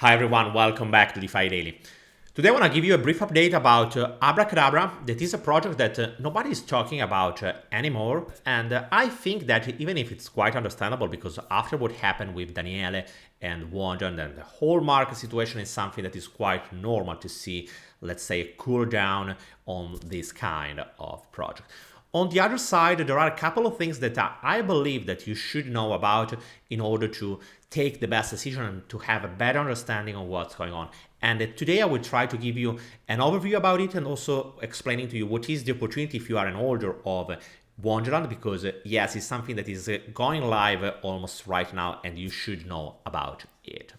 Hi everyone, welcome back to DeFi Daily. Today I want to give you a brief update about Abracadabra. That is a project that nobody is talking about anymore, and I think that even if it's quite understandable, because after what happened with Daniele and Wonderland and the whole market situation is something that is quite normal to see, let's say, a cool down on this kind of project. On the other side, there are a couple of things that I believe that you should know about in order to take the best decision and to have a better understanding of what's going on. And today I will try to give you an overview about it and also explaining to you what is the opportunity if you are an holder of Wonderland, because yes, it's something that is going live almost right now and you should know about it.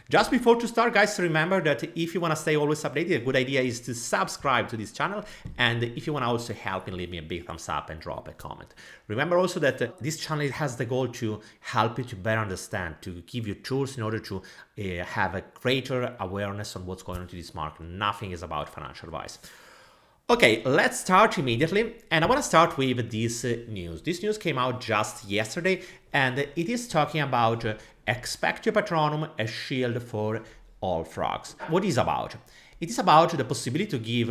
Just before to start, guys, remember that if you want to stay always updated, a good idea is to subscribe to this channel. And if you want to also help me, leave me a big thumbs up and drop a comment. Remember also that this channel has the goal to help you to better understand, to give you tools in order to have a greater awareness on what's going on to this market. Nothing is about financial advice. Okay, let's start immediately, and I want to start with this news. This news came out just yesterday, and it is talking about Expect Patronum, a shield for all frogs. What is about? It is about the possibility to give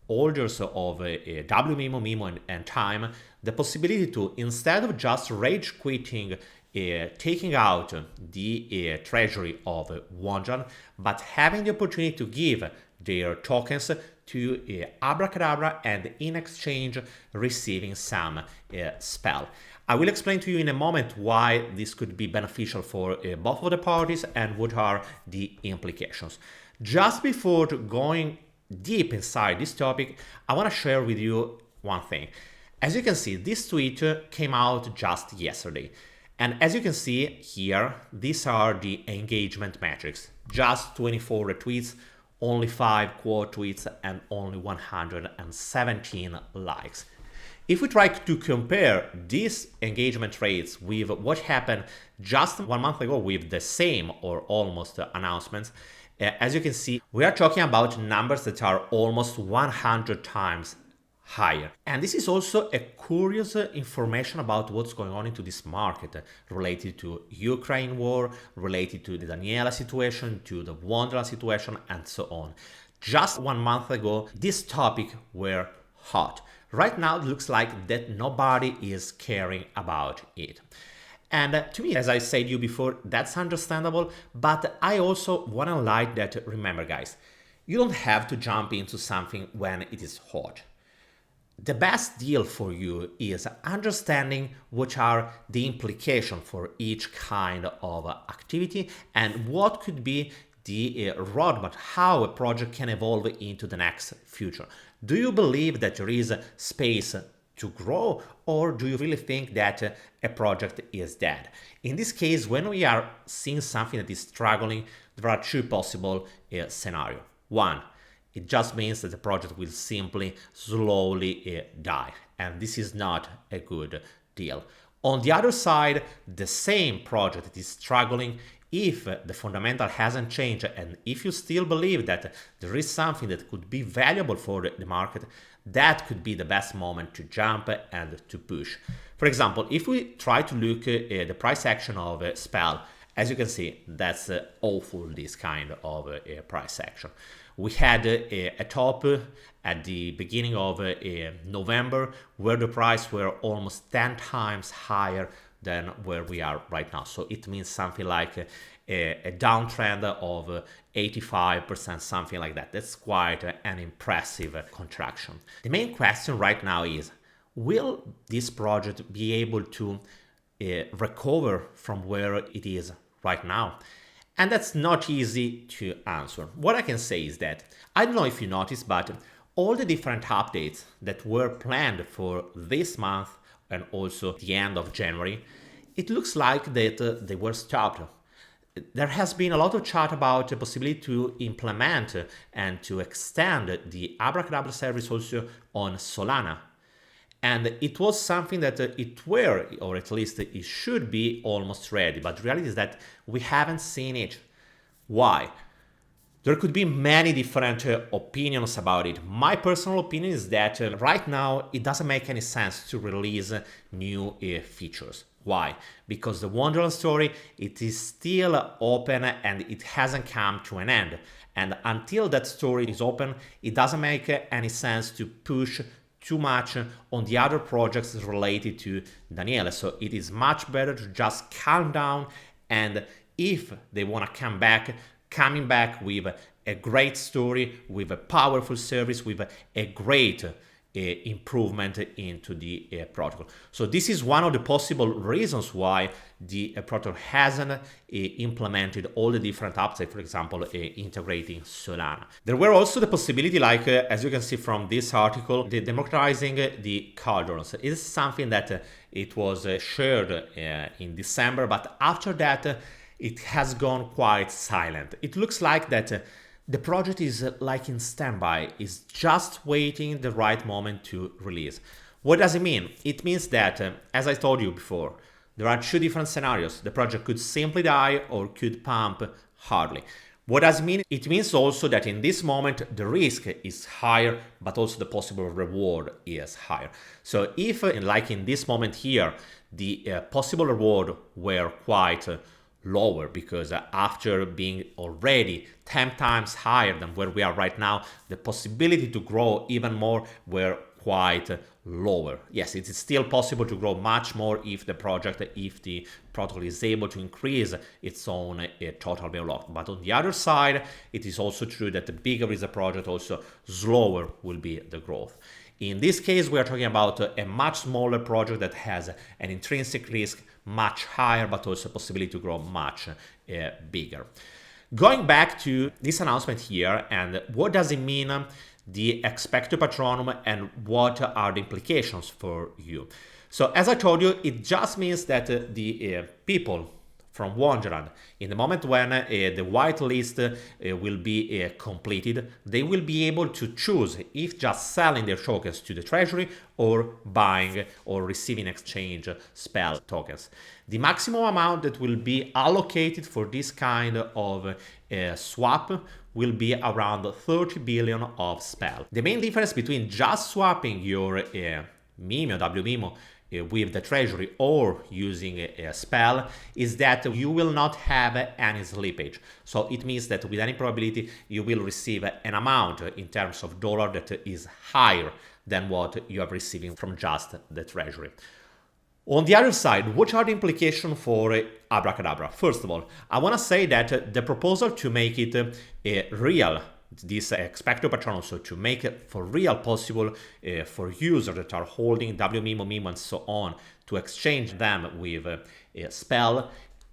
holders of WMIMO, MIMO, and Time the possibility to, instead of just rage quitting, taking out the treasury of Wonderland, but having the opportunity to give their tokens to Abracadabra and in exchange receiving some spell. I will explain to you in a moment why this could be beneficial for both of the parties and what are the implications. Just before going deep inside this topic, I want to share with you one thing. As you can see, this tweet came out just yesterday. And as you can see here, these are the engagement metrics. Just 24 retweets, only 5 quote tweets, and only 117 likes. If we try to compare these engagement rates with what happened just 1 month ago with the same or almost announcements, as you can see, we are talking about numbers that are almost 100 times higher. And this is also a curious information about what's going on into this market related to Ukraine war, related to the Daniela situation, to the Wonderland situation, and so on. Just 1 month ago, this topic were hot. Right now, it looks like that nobody is caring about it. And to me, as I said to you before, that's understandable, but I also want to highlight that, remember guys, you don't have to jump into something when it is hot. The best deal for you is understanding what are the implications for each kind of activity and what could be the roadmap, how a project can evolve into the next future. Do you believe that there is space to grow, or do you really think that a project is dead? In this case, when we are seeing something that is struggling, there are two possible scenarios. One, it just means that the project will simply slowly die, and this is not a good deal. On the other side, the same project that is struggling, if the fundamental hasn't changed and if you still believe that there is something that could be valuable for the market, that could be the best moment to jump and to push. For example, if we try to look at the price action of Spell, as you can see, that's awful, this kind of price action. We had a top at the beginning of November where the price were almost 10 times higher than where we are right now. So it means something like a downtrend of 85%, something like that. That's quite an impressive contraction. The main question right now is, will this project be able to recover from where it is right now? And that's not easy to answer. What I can say is that, I don't know if you noticed, but all the different updates that were planned for this month and also the end of January, it looks like that they were stopped. There has been a lot of chat about the possibility to implement and to extend the Abracadabra service also on Solana. And it was something that it were, or at least it should be almost ready. But the reality is that we haven't seen it. Why? There could be many different opinions about it. My personal opinion is that right now it doesn't make any sense to release new features. Why? Because the Wonderland story, it is still open and it hasn't come to an end. And until that story is open, it doesn't make any sense to push too much on the other projects related to Daniele. So it is much better to just calm down, and if they want to come back, coming back with a great story, with a powerful service, with a great improvement into the protocol. So this is one of the possible reasons why the protocol hasn't implemented all the different updates, for example, integrating Solana. There were also the possibility, like as you can see from this article, the democratizing the cauldrons. It is something that it was shared in December, but after that it has gone quite silent. It looks like that the project is like in standby, is just waiting the right moment to release. What does it mean? It means that, as I told you before, there are two different scenarios. The project could simply die or could pump hardly. What does it mean? It means also that in this moment the risk is higher, but also the possible reward is higher. So if, like in this moment here, the possible reward were quite lower, because after being already 10 times higher than where we are right now, the possibility to grow even more were quite lower. Yes, it is still possible to grow much more if the protocol is able to increase its own total block. But on the other side, it is also true that the bigger is the project, also slower will be the growth. In this case, we are talking about a much smaller project that has an intrinsic risk much higher, but also a possibility to grow much bigger. Going back to this announcement here, and what does it mean, the Expect Patronum, and what are the implications for you? So as I told you, it just means that the people from Wonderland, in the moment when the whitelist will be completed, they will be able to choose if just selling their tokens to the treasury or buying or receiving exchange spell tokens. The maximum amount that will be allocated for this kind of swap will be around 30 billion of spell. The main difference between just swapping your Mimo, WMimo, with the treasury or using a spell is that you will not have any slippage. So it means that with any probability you will receive an amount in terms of dollar that is higher than what you are receiving from just the treasury. On the other side, what are the implications for Abracadabra? First of all, I want to say that the proposal to make it real, this Expect Patronum, so to make it for real possible for users that are holding WMimo, Mimo, and so on, to exchange them with a spell.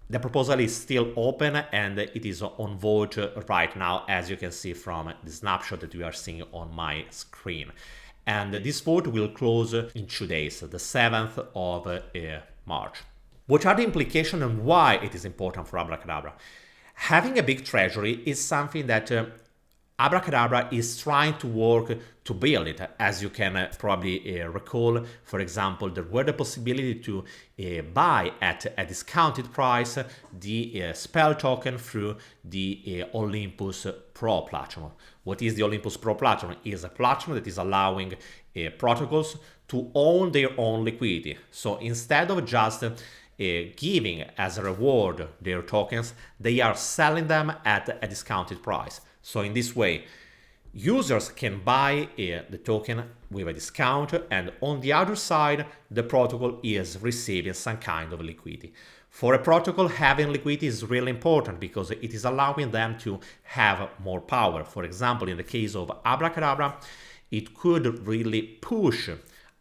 The proposal is still open and it is on vote right now, as you can see from the snapshot that you are seeing on my screen. And this vote will close in 2 days, the 7th of March. What are the implications and why it is important for Abracadabra? Having a big treasury is something that Abracadabra is trying to work to build it. As you can probably recall, for example, there were the possibility to buy at a discounted price the spell token through the Olympus Pro platform. What is the Olympus Pro platform? It is a platform that is allowing protocols to own their own liquidity. So instead of just giving as a reward their tokens, they are selling them at a discounted price. So in this way, users can buy the token with a discount, and on the other side, the protocol is receiving some kind of liquidity. For a protocol, having liquidity is really important because it is allowing them to have more power. For example, in the case of Abracadabra, it could really push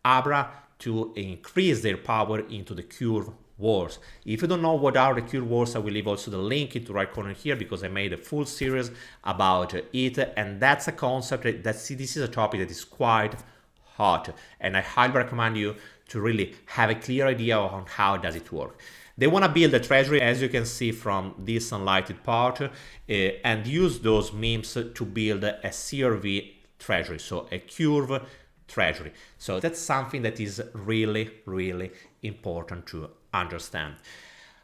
Abra to increase their power into the curve wars. If you don't know what are the curve wars, I will leave also the link in the right corner here, because I made a full series about it, and that's a concept that this is a topic that is quite hot, and I highly recommend you to really have a clear idea on how does it work. They want to build a treasury, as you can see from this unlighted part, and use those memes to build a CRV treasury, so a curve treasury. So that's something that is really, really important to understand.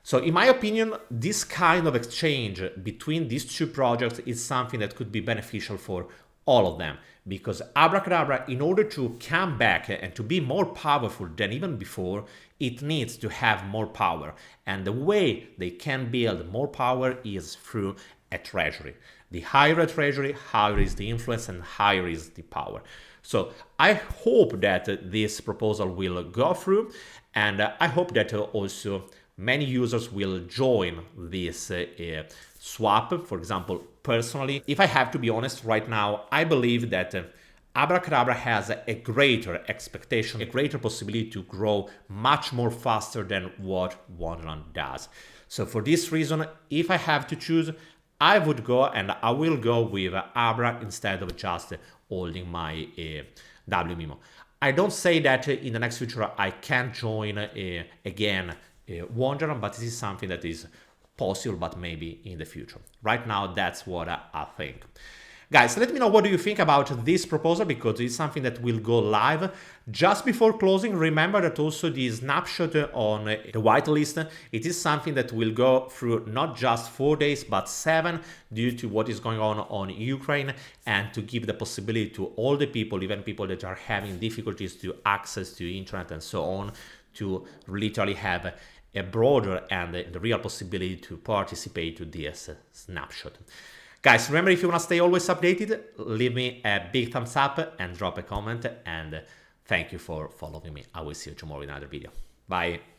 So in my opinion, this kind of exchange between these two projects is something that could be beneficial for all of them, because Abracadabra, in order to come back and to be more powerful than even before, it needs to have more power. And the way they can build more power is through a treasury. The higher a treasury, higher is the influence and higher is the power. So I hope that this proposal will go through, and I hope that also many users will join this swap. For example, personally, if I have to be honest right now, I believe that Abracadabra has a greater expectation, a greater possibility to grow much more faster than what Wonderland does. So for this reason, if I have to choose, I would go and I will go with Abra instead of just holding my WMIMO. I don't say that in the next future I can join again Wonderland, but this is something that is possible, but maybe in the future. Right now, that's what I think. Guys, let me know what do you think about this proposal, because it's something that will go live. Just before closing, remember that also the snapshot on the whitelist, it is something that will go through not just 4 days, but 7, due to what is going on Ukraine, and to give the possibility to all the people, even people that are having difficulties to access to internet and so on, to literally have a broader and the real possibility to participate to this snapshot. Guys, remember, if you want to stay always updated, leave me a big thumbs up and drop a comment, and thank you for following me. I will see you tomorrow in another video. Bye.